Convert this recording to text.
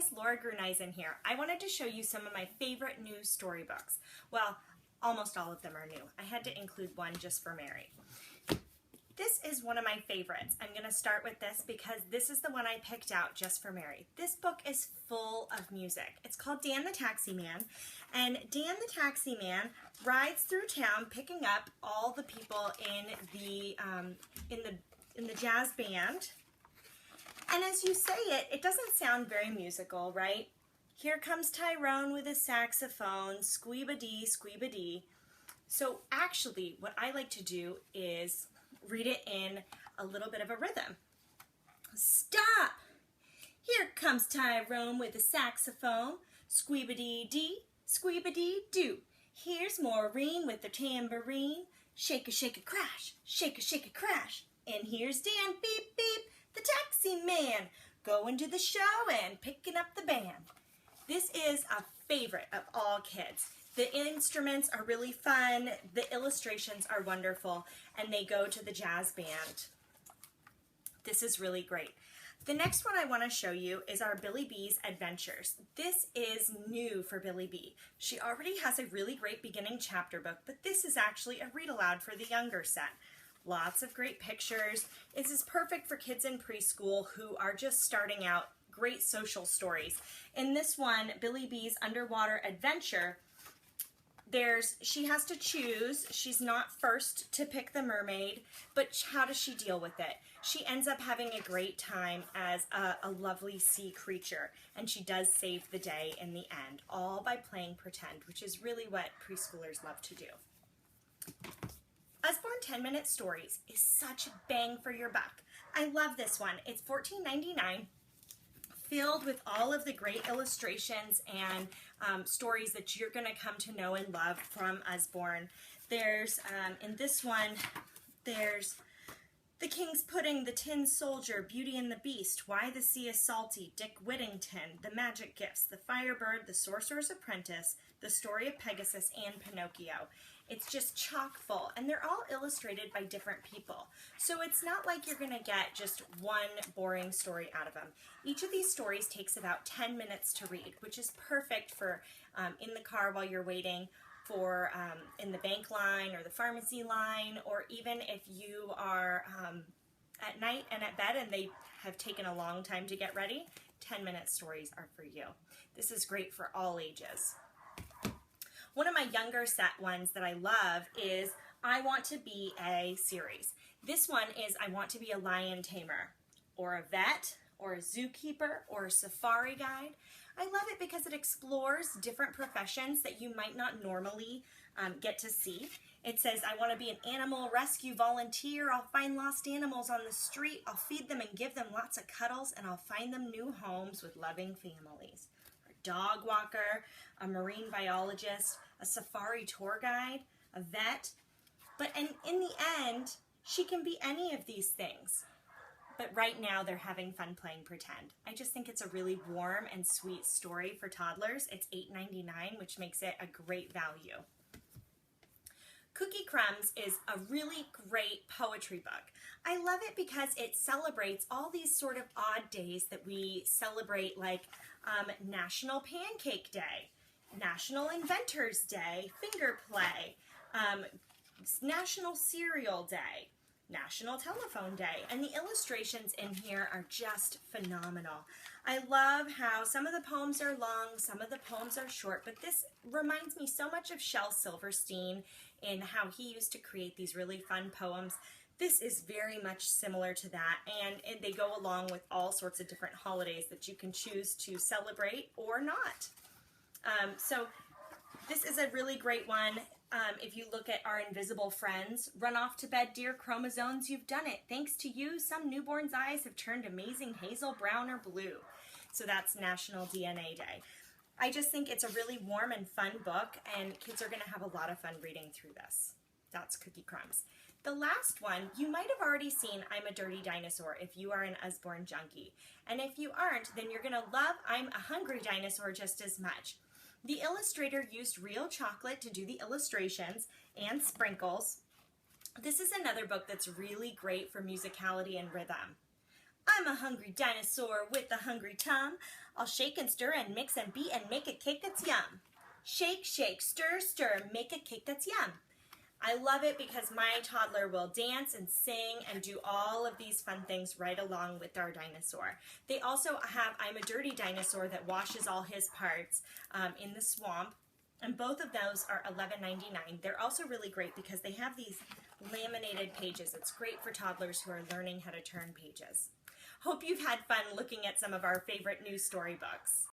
guys, Laura Gruneisen here. I wanted to show you some of my favorite new storybooks. Well, almost all of them are new. I had to include one just for Mary. This is one of my favorites. I'm going to start with this because this is the one I picked out just for Mary. This book is full of music. It's called Dan the Taxi Man, and Dan the Taxi Man rides through town picking up all the people in the jazz band. And as you say it, it doesn't sound very musical, right? Here comes Tyrone with his saxophone, squeeba-dee, squeeba-dee. So actually, what I like to do is read it in a little bit of a rhythm. Stop! Here comes Tyrone with the saxophone, squeeba-dee-dee, squeeba-dee-doo. Here's Maureen with the tambourine, shake a crash, shake a crash. And here's Dan, beep beep, the taxi man, going to the show and picking up the band. This is a favorite of all kids. The instruments are really fun, the illustrations are wonderful, and they go to the jazz band. This is really great. The next one I want to show you is our Billy B's Adventures. This is new for Billy B. She already has a really great beginning chapter book, but this is actually a read aloud for the younger set. Lots of great pictures. This is perfect for kids in preschool who are just starting out. Great social stories. In this one, Billy B's Underwater Adventure, she has to choose. She's not first to pick the mermaid, but how does she deal with it? She ends up having a great time as a lovely sea creature, and she does save the day in the end, all by playing pretend, which is really what preschoolers love to do. Osborne 10-Minute Stories is such a bang for your buck. I love this one. It's $14.99. Filled with all of the great illustrations and stories that you're going to come to know and love from Osborne. There's, in this one, there's The King's Pudding, The Tin Soldier, Beauty and the Beast, Why the Sea is Salty, Dick Whittington, The Magic Gifts, The Firebird, The Sorcerer's Apprentice, The Story of Pegasus, and Pinocchio. It's just chock full, and they're all illustrated by different people. So it's not like you're going to get just one boring story out of them. Each of these stories takes about 10 minutes to read, which is perfect for in the car while you're waiting for in the bank line or the pharmacy line, or even if you are at night and at bed and they have taken a long time to get ready, 10-minute stories are for you. This is great for all ages. One of my younger set ones that I love is I Want to Be a series. This one is I Want to Be a Lion Tamer, or a vet, or a zookeeper, or a safari guide. I love it because it explores different professions that you might not normally get to see. It says, I want to be an animal rescue volunteer. I'll find lost animals on the street. I'll feed them and give them lots of cuddles, and I'll find them new homes with loving families. A dog walker, a marine biologist, a safari tour guide, a vet. But in the end, she can be any of these things. But right now they're having fun playing pretend. I just think it's a really warm and sweet story for toddlers. It's $8.99, which makes it a great value. Cookie Crumbs is a really great poetry book. I love it because it celebrates all these sort of odd days that we celebrate, like National Pancake Day, National Inventors Day, Finger Play, National Cereal Day, National Telephone Day, and the illustrations in here are just phenomenal. I love how some of the poems are long, some of the poems are short, but this reminds me so much of Shel Silverstein in how he used to create these really fun poems. This is very much similar to that, and they go along with all sorts of different holidays that you can choose to celebrate or not. So this is a really great one. If you look at our invisible friends, run off to bed, dear chromosomes, you've done it. Thanks to you, some newborn's eyes have turned amazing hazel, brown, or blue. So that's National DNA Day. I just think it's a really warm and fun book, and kids are going to have a lot of fun reading through this. That's Cookie Crumbs. The last one, you might have already seen I'm a Dirty Dinosaur if you are an Osborne junkie. And if you aren't, then you're going to love I'm a Hungry Dinosaur just as much. The illustrator used real chocolate to do the illustrations and sprinkles. This is another book that's really great for musicality and rhythm. I'm a hungry dinosaur with a hungry tum. I'll shake and stir and mix and beat and make a cake that's yum. Shake, shake, stir, stir, make a cake that's yum. I love it because my toddler will dance and sing and do all of these fun things right along with our dinosaur. They also have I'm a Dirty Dinosaur that washes all his parts in the swamp. And both of those are $11.99. They're also really great because they have these laminated pages. It's great for toddlers who are learning how to turn pages. Hope you've had fun looking at some of our favorite new storybooks.